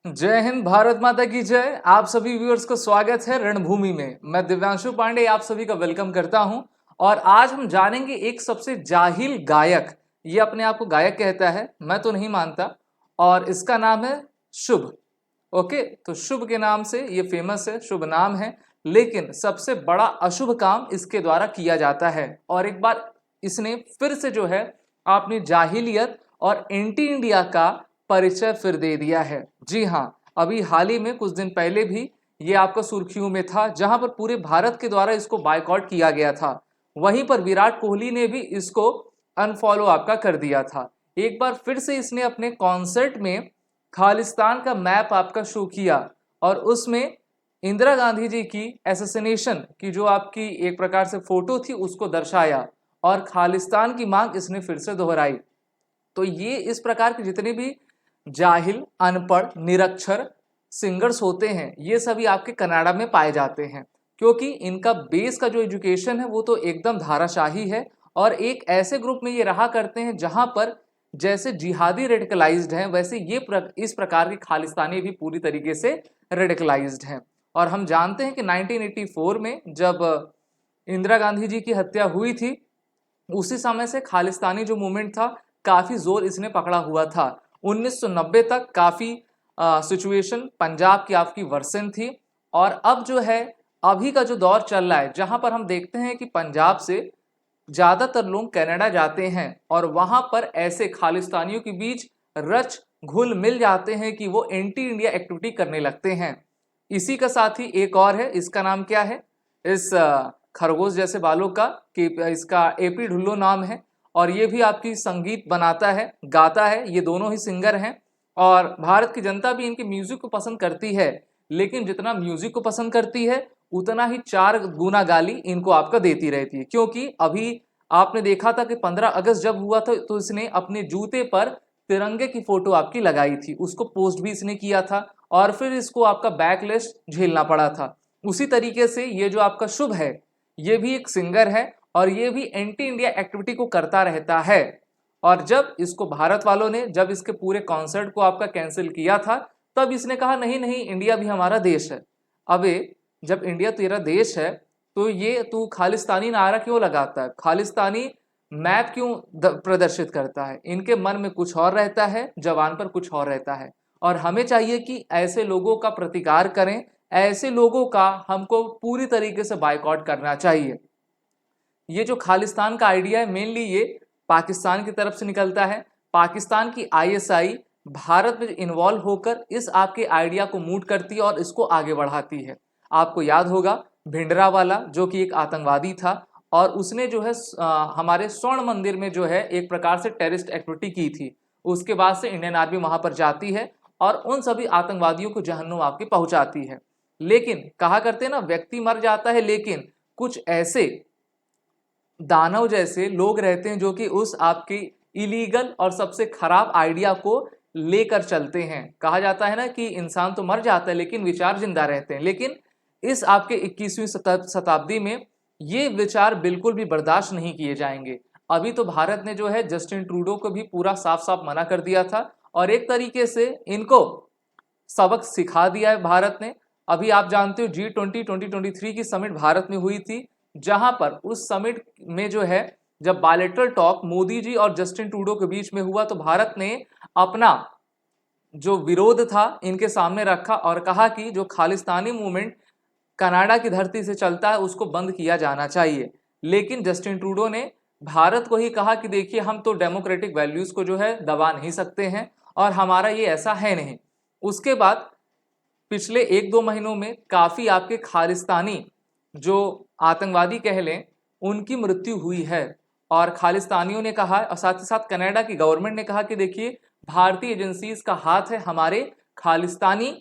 जय हिंद, भारत माता की जय। आप सभी व्यूअर्स को स्वागत है रणभूमि में। मैं दिव्यांशु पांडे आप सभी का वेलकम करता हूं और आज हम जानेंगे एक सबसे जाहिल गायक। ये अपने आप को गायक कहता है, मैं तो नहीं मानता, और इसका नाम है शुभ। ओके, तो शुभ के नाम से ये फेमस है, शुभ नाम है, लेकिन सबसे बड़ा अशुभ काम इसके द्वारा किया जाता है। और एक बार इसने फिर से जो है अपनी जाहिलियत और एंटी इंडिया का परिचय फिर दे दिया है। जी हाँ, अभी हाल ही में कुछ दिन पहले भी ये आपका सुर्खियों में था, जहां पर पूरे भारत के द्वारा इसको बायकॉट किया गया था। वहीं पर विराट कोहली ने भी इसको अनफॉलो आपका कर दिया था। एक बार फिर से इसने अपने कॉन्सर्ट में खालिस्तान का मैप आपका शो किया और उसमें इंदिरा गांधी जी की एसेसिनेशन की जो आपकी एक प्रकार से फोटो थी उसको दर्शाया और खालिस्तान की मांग इसने फिर से दोहराई। तो ये इस प्रकार के जितने भी जाहिल, अनपढ़, निरक्षर सिंगर्स होते हैं, ये सभी आपके कनाडा में पाए जाते हैं, क्योंकि इनका बेस का जो एजुकेशन है वो तो एकदम धाराशाही है। और एक ऐसे ग्रुप में ये रहा करते हैं जहां पर जैसे जिहादी रेडिकलाइज्ड हैं, वैसे ये इस प्रकार के खालिस्तानी भी पूरी तरीके से रेडिकलाइज्ड हैं। और हम जानते हैं कि 1984 में जब इंदिरा गांधी जी की हत्या हुई थी, उसी समय से खालिस्तानी जो मूवमेंट था काफी जोर इसने पकड़ा हुआ था। 1990 तक काफी सिचुएशन पंजाब की आपकी वर्सन थी। और अब जो है अभी का जो दौर चल रहा है, जहां पर हम देखते हैं कि पंजाब से ज्यादातर लोग कनाडा जाते हैं और वहां पर ऐसे खालिस्तानियों के बीच रच घुल मिल जाते हैं कि वो एंटी इंडिया एक्टिविटी करने लगते हैं। इसी का साथी एक और है, इसका नाम क्या है, इस खरगोश जैसे बालों का, कि इसका एपी ढुल्लो नाम है। और ये भी आपकी संगीत बनाता है, गाता है, ये दोनों ही सिंगर हैं। और भारत की जनता भी इनके म्यूजिक को पसंद करती है, लेकिन जितना म्यूजिक को पसंद करती है उतना ही 4 गुना गाली इनको आपका देती रहती है। क्योंकि अभी आपने देखा था कि 15 अगस्त जब हुआ था तो इसने अपने जूते पर तिरंगे की फोटो आपकी लगाई थी, उसको पोस्ट भी इसने किया था और फिर इसको आपका बैकलैश झेलना पड़ा था। उसी तरीके से ये जो आपका शुभ है, ये भी एक सिंगर है और ये भी एंटी इंडिया एक्टिविटी को करता रहता है। और जब इसको भारत वालों ने जब इसके पूरे कॉन्सर्ट को आपका कैंसिल किया था, तब इसने कहा नहीं नहीं, इंडिया भी हमारा देश है। अबे जब इंडिया तेरा देश है तो ये तू खालिस्तानी नारा क्यों लगाता है, खालिस्तानी मैप क्यों प्रदर्शित करता है? इनके मन में कुछ और रहता है, जवान पर कुछ और रहता है। और हमें चाहिए कि ऐसे लोगों का प्रतिकार करें, ऐसे लोगों का हमको पूरी तरीके से बायकॉट करना चाहिए। ये जो खालिस्तान का आइडिया है मेनली ये पाकिस्तान की तरफ से निकलता है। पाकिस्तान की आईएसआई भारत में इन्वॉल्व होकर इस आपके आइडिया को मूट करती है और इसको आगे बढ़ाती है। आपको याद होगा भिंडरावाला जो कि एक आतंकवादी था और उसने जो है हमारे स्वर्ण मंदिर में जो है एक प्रकार से टेररिस्ट एक्टिविटी की थी। उसके बाद से इंडियन आर्मी वहां पर जाती है और उन सभी आतंकवादियों को जहन्नुम आपकी पहुंचाती है। लेकिन कहा करते हैं ना, व्यक्ति मर जाता है लेकिन कुछ ऐसे दानव जैसे लोग रहते हैं जो कि उस आपकी इलीगल और सबसे खराब आइडिया को लेकर चलते हैं। कहा जाता है ना कि इंसान तो मर जाता है लेकिन विचार जिंदा रहते हैं। लेकिन इस आपके 21वीं शताब्दी में ये विचार बिल्कुल भी बर्दाश्त नहीं किए जाएंगे। अभी तो भारत ने जो है जस्टिन ट्रूडो को भी पूरा साफ साफ मना कर दिया था और एक तरीके से इनको सबक सिखा दिया है भारत ने। अभी आप जानते हो G20 2023 की समिट भारत में हुई थी, जहां पर उस समिट में जो है जब बायलैटरल टॉक मोदी जी और जस्टिन ट्रूडो के बीच में हुआ तो भारत ने अपना जो विरोध था इनके सामने रखा और कहा कि जो खालिस्तानी मूवमेंट कनाडा की धरती से चलता है उसको बंद किया जाना चाहिए। लेकिन जस्टिन ट्रूडो ने भारत को ही कहा कि देखिए हम तो डेमोक्रेटिक वैल्यूज को जो है दबा नहीं सकते हैं और हमारा ये ऐसा है नहीं। उसके बाद पिछले 1-2 महीनों में काफी आपके खालिस्तानी जो आतंकवादी कह लें उनकी मृत्यु हुई है। और खालिस्तानियों ने कहा और साथ ही साथ कनाडा की गवर्नमेंट ने कहा कि देखिए भारतीय एजेंसीज का हाथ है हमारे खालिस्तानी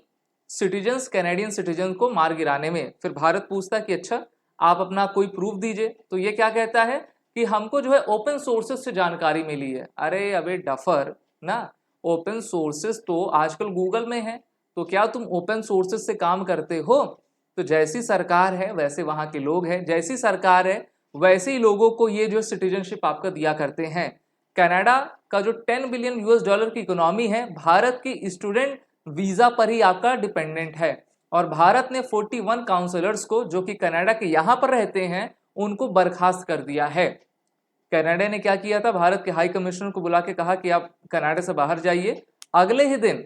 सिटीजन्स, कैनेडियन सिटीजन को मार गिराने में। फिर भारत पूछता कि अच्छा आप अपना कोई प्रूफ दीजिए, तो ये क्या कहता है कि हमको जो है ओपन सोर्सेस से जानकारी मिली है। अरे अबे डफर ना, ओपन सोर्सेस तो आजकल गूगल में है, तो क्या तुम ओपन सोर्सेस से काम करते हो? तो जैसी सरकार है वैसे वहां के लोग हैं, जैसी सरकार है वैसे ही लोगों को ये जो सिटीजनशिप आपका दिया करते हैं। कनाडा का जो $10 बिलियन की इकोनॉमी है, भारत की स्टूडेंट वीजा पर ही आपका डिपेंडेंट है। और भारत ने 41 काउंसलर्स को जो कि कनाडा के यहां पर रहते हैं उनको बर्खास्त कर दिया है। कनाडा ने क्या किया था, भारत के हाई कमिश्नर को बुला के कहा कि आप कनाडा से बाहर जाइए। अगले ही दिन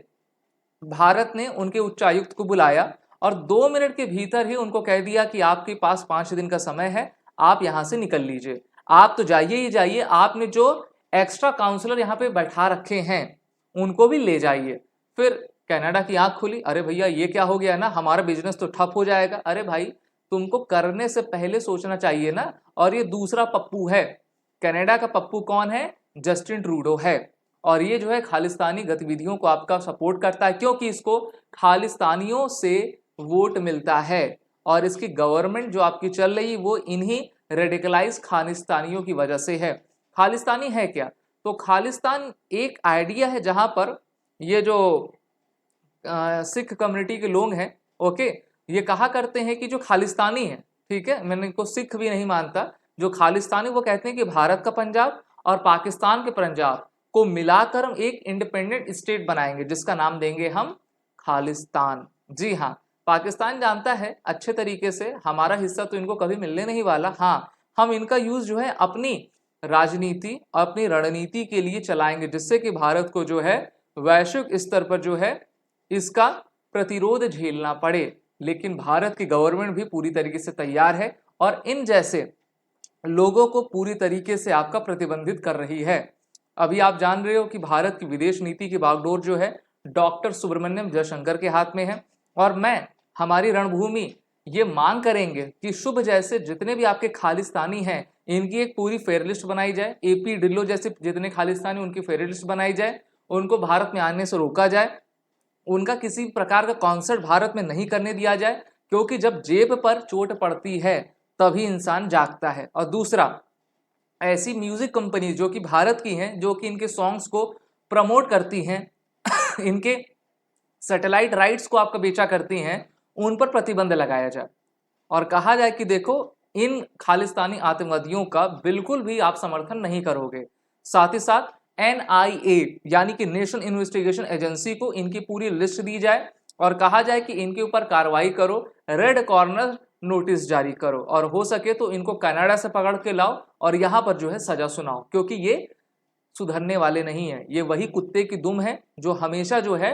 भारत ने उनके उच्चायुक्त को बुलाया और 2 मिनट के भीतर ही उनको कह दिया कि आपके पास 5 दिन का समय है, आप यहां से निकल लीजिए, आप तो जाइए ही जाइए, आपने जो एक्स्ट्रा काउंसलर यहाँ पे बैठा रखे हैं उनको भी ले जाइए। फिर कनाडा की आंख खुली, अरे भैया ये क्या हो गया ना, हमारा बिजनेस तो ठप हो जाएगा। अरे भाई तुमको करने से पहले सोचना चाहिए ना। और ये दूसरा पप्पू है, कनाडा का पप्पू कौन है, जस्टिन ट्रूडो है। और ये जो है खालिस्तानी गतिविधियों को आपका सपोर्ट करता है, क्योंकि इसको खालिस्तानियों से वोट मिलता है। और इसकी गवर्नमेंट जो आपकी चल रही वो इन्हीं रेडिकलाइज खालिस्तानियों की वजह से है। खालिस्तानी है क्या, तो खालिस्तान एक आइडिया है जहां पर ये जो सिख कम्युनिटी के लोग हैं, ओके, ये कहा करते हैं कि जो खालिस्तानी है, ठीक है, मैंने इनको सिख भी नहीं मानता, जो खालिस्तानी वो कहते हैं कि भारत का पंजाब और पाकिस्तान के पंजाब को मिलाकर हम एक इंडिपेंडेंट स्टेट बनाएंगे जिसका नाम देंगे हम खालिस्तान। जी हाँ, पाकिस्तान जानता है अच्छे तरीके से हमारा हिस्सा तो इनको कभी मिलने नहीं वाला। हाँ, हम इनका यूज जो है अपनी राजनीति और अपनी रणनीति के लिए चलाएंगे, जिससे कि भारत को जो है वैश्विक स्तर पर जो है इसका प्रतिरोध झेलना पड़े। लेकिन भारत की गवर्नमेंट भी पूरी तरीके से तैयार है और इन जैसे लोगों को पूरी तरीके से आपका प्रतिबंधित कर रही है। अभी आप जान रहे हो कि भारत की विदेश नीति की बागडोर जो है डॉक्टर सुब्रमण्यम जयशंकर के हाथ में है। और मैं, हमारी रणभूमि ये मांग करेंगे कि शुभ जैसे जितने भी आपके खालिस्तानी हैं इनकी एक पूरी फेयर लिस्ट बनाई जाए। एपी ढिल्लो जैसे जितने खालिस्तानी उनकी फेयर लिस्ट बनाई जाए, उनको भारत में आने से रोका जाए, उनका किसी प्रकार का कॉन्सर्ट भारत में नहीं करने दिया जाए, क्योंकि जब जेब पर चोट पड़ती है तभी इंसान जागता है। और दूसरा, ऐसी म्यूजिक कंपनी जो कि भारत की हैं, जो कि इनके सॉन्ग्स को प्रमोट करती हैं इनके सैटेलाइट राइट्स को आपका बेचा करती हैं, उन पर प्रतिबंध लगाया जाए और कहा जाए कि देखो इन खालिस्तानी आतंकवादियों का बिल्कुल भी आप समर्थन नहीं करोगे। साथ ही साथ NIA यानी कि नेशनल इन्वेस्टिगेशन एजेंसी को इनकी पूरी लिस्ट दी जाए और कहा जाए कि इनके ऊपर कार्रवाई करो, रेड कॉर्नर नोटिस जारी करो और हो सके तो इनको कनाडा से पकड़ के लाओ और यहाँ पर जो है सजा सुनाओ, क्योंकि ये सुधरने वाले नहीं है। ये वही कुत्ते की दुम है जो हमेशा जो है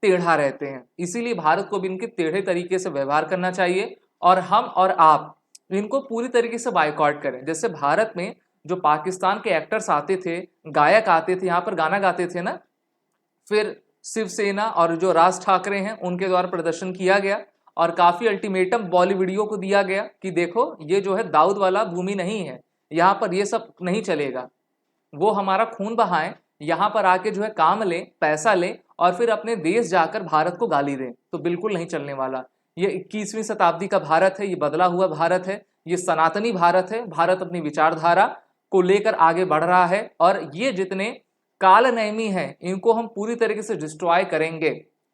टेढ़ा रहते हैं। इसीलिए भारत को भी इनके टेढ़े तरीके से व्यवहार करना चाहिए और हम और आप इनको पूरी तरीके से बायकॉट करें। जैसे भारत में जो पाकिस्तान के एक्टर्स आते थे, गायक आते थे, यहाँ पर गाना गाते थे ना, फिर शिवसेना और जो राज ठाकरे हैं उनके द्वारा प्रदर्शन किया गया और काफी अल्टीमेटम बॉलीवुडियो को दिया गया कि देखो ये जो है दाऊद वाला भूमि नहीं है, यहाँ पर ये सब नहीं चलेगा, वो हमारा खून बहाएं, यहाँ पर आके जो है काम लें, पैसा लें और फिर अपने देश जाकर भारत को गाली दें, तो बिल्कुल नहीं चलने वाला। ये 21वीं शताब्दी का भारत है, ये बदला हुआ भारत है, ये सनातनी भारत है। भारत अपनी विचारधारा को लेकर आगे बढ़ रहा है और ये जितने कालनेमी हैं इनको हम पूरी तरीके से डिस्ट्रॉय करेंगे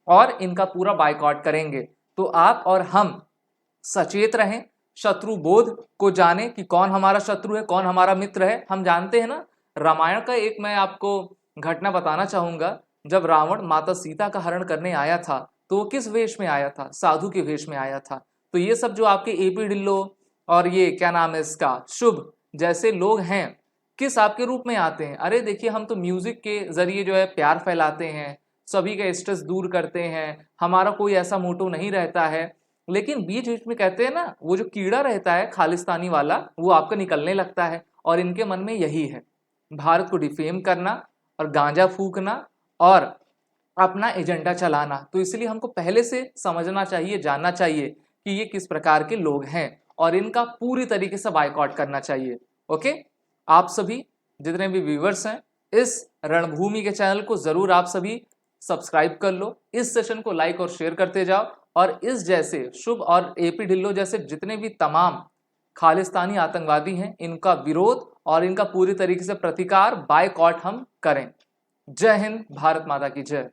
और इनका पूरा बायकॉट करेंगे। तो आप और हम सचेत रहें, शत्रु बोध को जाने कि कौन हमारा शत्रु है, कौन हमारा मित्र है। हम जानते हैं ना, रामायण का एक मैं आपको घटना बताना चाहूंगा। जब रावण माता सीता का हरण करने आया था तो वो किस वेश में आया था, साधु के वेश में आया था। तो ये सब जो आपके एपी ढिल्लो और ये क्या नाम है इसका, शुभ जैसे लोग हैं, किस आपके रूप में आते हैं। अरे देखिए, हम तो म्यूजिक के जरिए जो है प्यार फैलाते हैं, सभी का स्ट्रेस दूर करते हैं, हमारा कोई ऐसा मोटो नहीं रहता है। लेकिन बीच बीच में कहते हैं ना, वो जो कीड़ा रहता है खालिस्तानी वाला, वो आपका निकलने लगता है और इनके मन में यही है, भारत को डिफेम करना और गांजा फूकना और अपना एजेंडा चलाना। तो इसलिए हमको पहले से समझना चाहिए, जानना चाहिए कि ये किस प्रकार के लोग हैं और इनका पूरी तरीके से बायकॉट करना चाहिए। ओके, आप सभी जितने भी व्यूअर्स हैं इस रणभूमि के चैनल को जरूर आप सभी सब्सक्राइब कर लो, इस सेशन को लाइक और शेयर करते जाओ और इस जैसे शुभ और एपी ढिल्लो जैसे जितने भी तमाम खालिस्तानी आतंकवादी हैं इनका विरोध और इनका पूरी तरीके से प्रतिकार, बायकॉट हम करें। जय हिंद, भारत माता की जय।